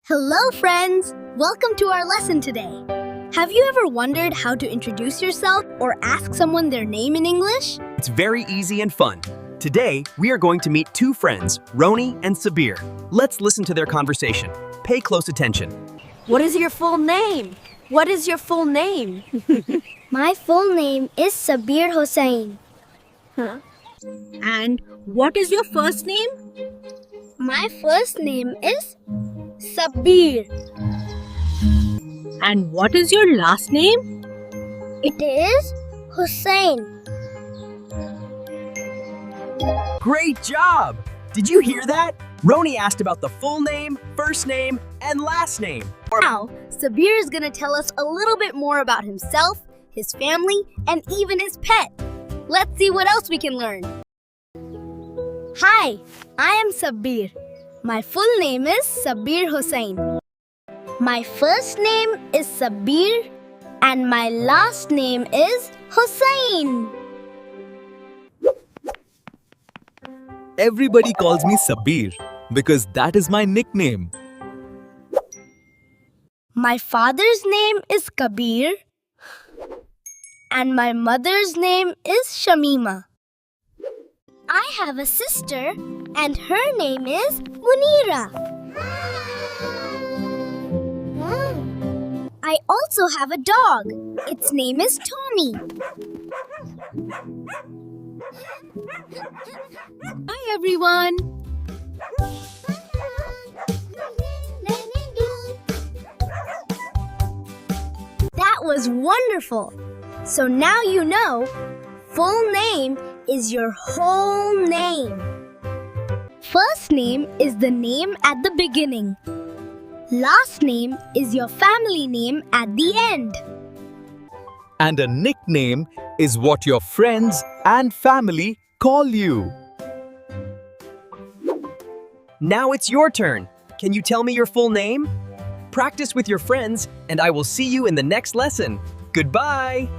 Hello, friends! Welcome to our lesson today. Have you ever wondered how to introduce yourself or ask someone their name in English? It's very easy and fun. Today, we are going to meet two friends, Rony and Sabbir. Let's listen to their conversation. Pay close attention. What is your full name? What is your full name? My full name is Sabbir Hossain. And what is your first name? My first name is Sabbir. And what is your last name? It is Hossain. Great job! Did you hear that? Rony asked about the full name, first name, and last name. Now, Sabbir is going to tell us a little bit more about himself, his family, and even his pet. Let's see what else we can learn. Hi, I am Sabbir. My full name is Sabbir Hossain. My first name is Sabbir and my last name is Hossain. Everybody calls me Sabbir because that is my nickname. My father's name is Kabir and my mother's name is Shamima. I have a sister and her name is Munira. I also have a dog. Its name is Tommy. Hi everyone. That was wonderful. So now you know, full name is your whole name. First name is the name at the beginning. Last name is your family name at the end. And a nickname is what your friends and family call you. Now it's your turn. Can you tell me your full name? Practice with your friends, and I will see you in the next lesson. Goodbye!